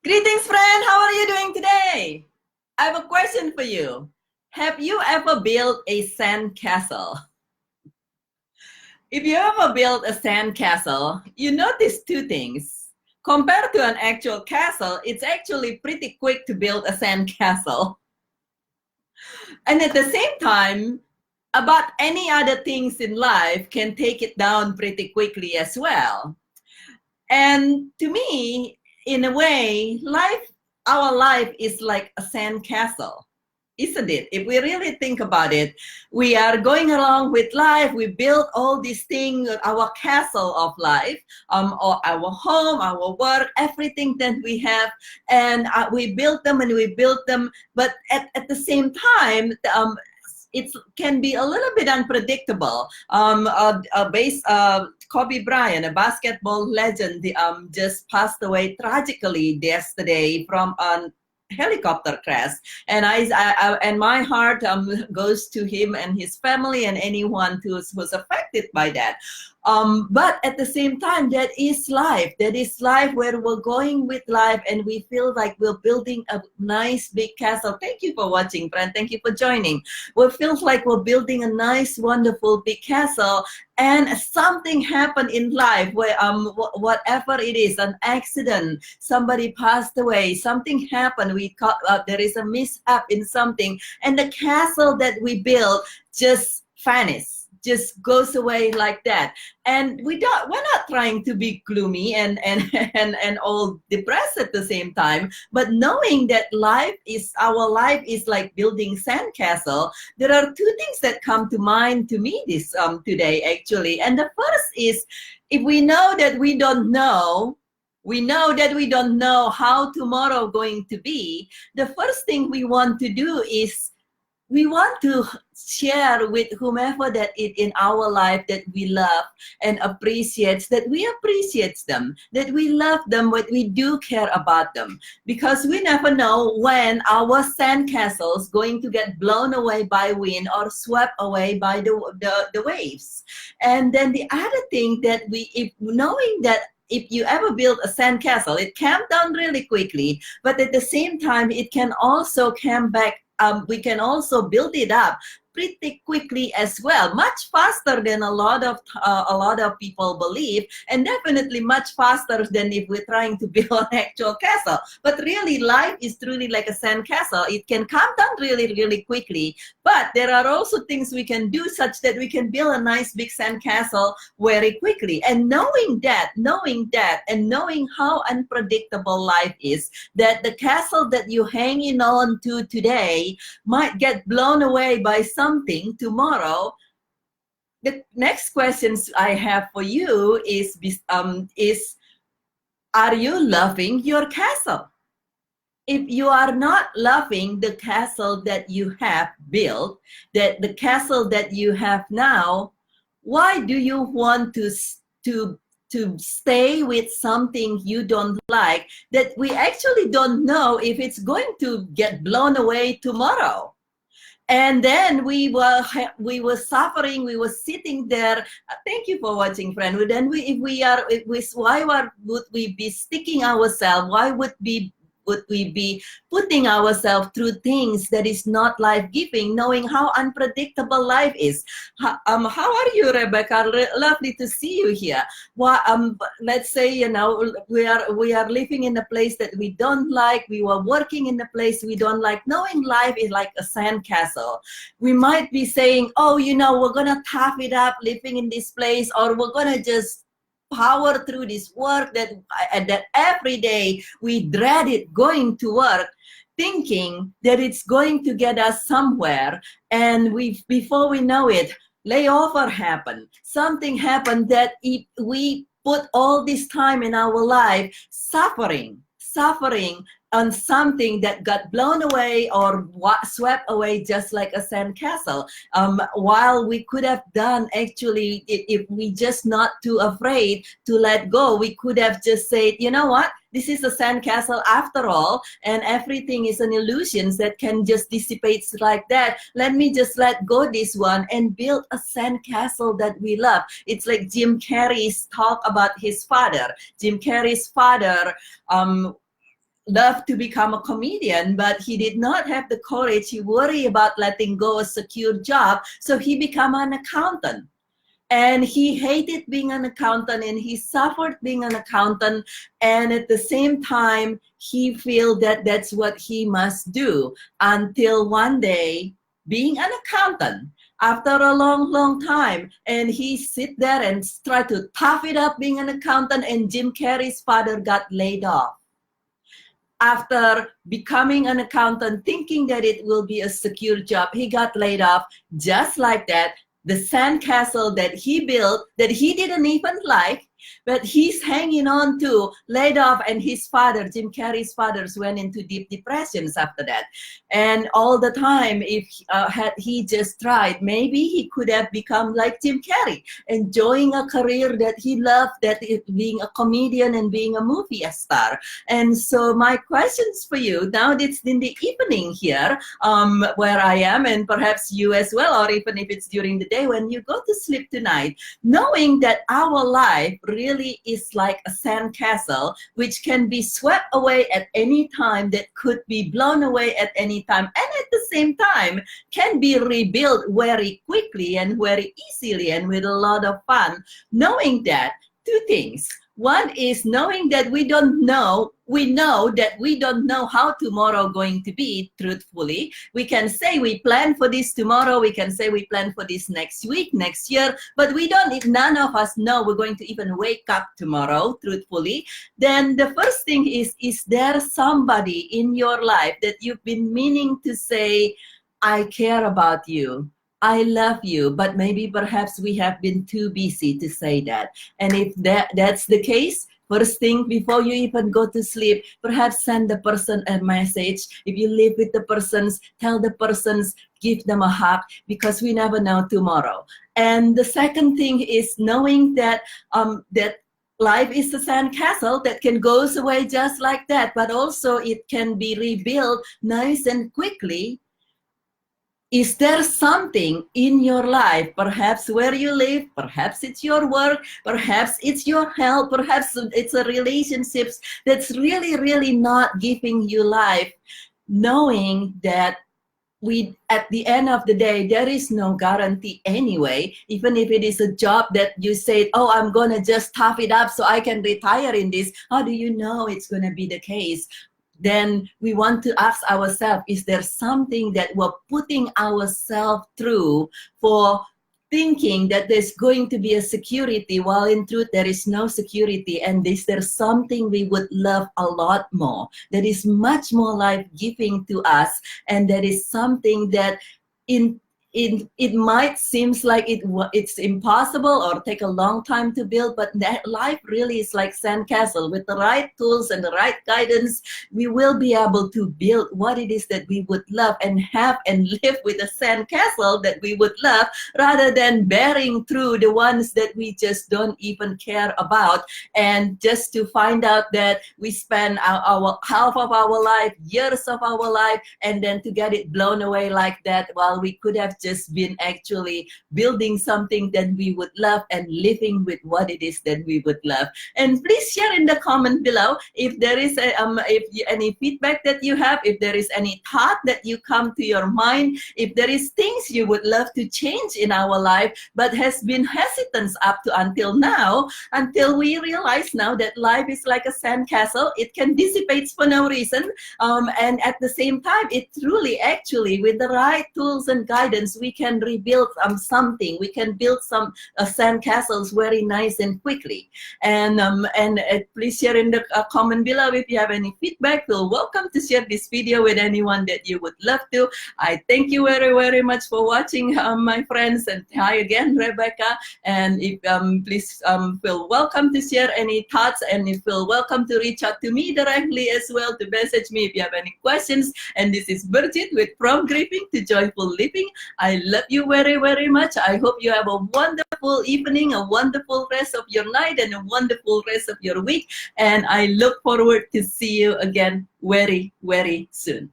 Greetings, friend. How are you doing today? I have a question for you. Have you ever built a sandcastle? If you ever built a sandcastle, you notice two things. Compared to an actual castle, it's actually pretty quick to build a sandcastle. And at the same time, about any other things in life can take it down pretty quickly as well. And to me, in a way, our life is like a sandcastle, isn't it? If we really think about it, we are going along with life. We build all these things, our castle of life, or our home, our work, everything that we have, and we build them and we build them. But at the same time, it can be a little bit unpredictable. Kobe Bryant, a basketball legend, just passed away tragically yesterday from a helicopter crash, and and my heart goes to him and his family and anyone who's was affected by that. But at the same time, that is life. That is life where we're going with life, and we feel like we're building a nice big castle. Thank you for watching, friend. Thank you for joining. We feel like we're building a nice, wonderful big castle, and something happened in life where whatever it is, an accident, somebody passed away, something happened, there is a mishap in something, and the castle that we built just vanished, just goes away like that. And we're not trying to be gloomy and all depressed at the same time, but knowing that our life is like building sandcastle, there are two things that come to mind to me this today actually. And the first is, if we know that we don't know, how tomorrow going to be, the first thing we want to do is we want to share with whomever that is in our life that we love and appreciates, that we appreciate them, that we love them, what we do care about them. Because we never know when our sandcastle is going to get blown away by wind or swept away by the waves. And then the other thing that knowing that if you ever build a sandcastle, it came down really quickly, but at the same time, it can also come back. We can also build it up pretty quickly as well, much faster than a lot of people believe, and definitely much faster than if we're trying to build an actual castle. But really, life is truly like a sandcastle. It can come down really, really quickly, but there are also things we can do such that we can build a nice big sandcastle very quickly. And knowing that, and knowing how unpredictable life is, that the castle that you're hanging on to today might get blown away by something tomorrow. The next questions I have for you is are you loving your castle? If you are not loving the castle that you have built, that the castle that you have now, why do you want to stay with something you don't like, that we actually don't know if it's going to get blown away tomorrow? And then we were suffering. We were sitting there. Thank you for watching, friend. Then why would we be sticking ourselves? Why would we be putting ourselves through things that is not life-giving, knowing how unpredictable life is? How are you, Rebecca? Lovely to see you here. Well, let's say, we are living in a place that we don't like. We were working in a place we don't like. Knowing life is like a sandcastle. We might be saying, oh, we're going to tough it up living in this place, or we're going to just power through this work that every day we dread it going to work, thinking that it's going to get us somewhere. And before we know it, layover happened. Something happened that we put all this time in our life suffering on something that got blown away or swept away just like a sandcastle. While we could have done, actually, if we just not too afraid to let go, we could have just said, you know what? This is a sandcastle after all, and everything is an illusion that can just dissipate like that. Let me just let go this one and build a sandcastle that we love. It's like Jim Carrey's talk about his father. Jim Carrey's father loved to become a comedian, but he did not have the courage. He worried about letting go a secure job, so he became an accountant. And he hated being an accountant, and he suffered being an accountant. And at the same time, he felt that that's what he must do, until one day, being an accountant, after a long time, and he sit there and try to tough it up being an accountant, and Jim Carrey's father got laid off. After becoming an accountant, thinking that it will be a secure job, he got laid off. Just like that, the sandcastle that he built, that he didn't even like, but he's hanging on to, laid off, and his father, Jim Carrey's father, went into deep depressions after that. And all the time, if had he just tried, maybe he could have become like Jim Carrey, enjoying a career that he loved, that is being a comedian and being a movie star. And so my questions for you, now it's in the evening here, where I am, and perhaps you as well, or even if it's during the day when you go to sleep tonight, knowing that our life really is like a sandcastle, which can be swept away at any time, that could be blown away at any time, and at the same time can be rebuilt very quickly and very easily and with a lot of fun. Knowing that, two things. One is knowing that we know that we don't know how tomorrow going to be, truthfully. We can say we plan for this tomorrow, we can say we plan for this next week, next year, but none of us know we're going to even wake up tomorrow, truthfully. Then the first thing is there somebody in your life that you've been meaning to say, I care about you, I love you, but maybe perhaps we have been too busy to say that. And if that's the case, first thing before you even go to sleep, perhaps send the person a message. If you live with the persons, tell the persons, give them a hug, because we never know tomorrow. And the second thing is knowing that that life is a sandcastle that can go away just like that, but also it can be rebuilt nice and quickly. Is there something in your life, perhaps where you live, perhaps it's your work, perhaps it's your health, perhaps it's a relationships that's really not giving you life, knowing that at the end of the day, there is no guarantee anyway, even if it is a job that you say, oh, I'm gonna just tough it up so I can retire in this. How do you know it's gonna be the case? Then we want to ask ourselves, is there something that we're putting ourselves through for thinking that there's going to be a security, while in truth there is no security? And is there something we would love a lot more, that is much more life-giving to us, and that is something that it might seems like it's impossible or take a long time to build, but that life really is like sandcastle. With the right tools and the right guidance, we will be able to build what it is that we would love and have and live with a sandcastle that we would love, rather than bearing through the ones that we just don't even care about, and just to find out that we spend our half of our life, years of our life, and then to get it blown away like that, while we could have just been actually building something that we would love and living with what it is that we would love. And please share in the comment below if there is any feedback that you have, if there is any thought that you come to your mind, if there is things you would love to change in our life but has been hesitance up to until now, until we realize now that life is like a sandcastle. It can dissipate for no reason, and at the same time, it truly actually, with the right tools and guidance, we can rebuild something. We can build some sandcastles very nice and quickly. And please share in the comment below if you have any feedback. Feel welcome to share this video with anyone that you would love to. I thank you very much for watching, my friends. And hi again, Rebecca. And if please feel welcome to share any thoughts, and you feel welcome to reach out to me directly as well, to message me if you have any questions. And this is Birgit with From Grieving to Joyful Living. I love you very much. I hope you have a wonderful evening, a wonderful rest of your night, and a wonderful rest of your week. And I look forward to see you again very soon.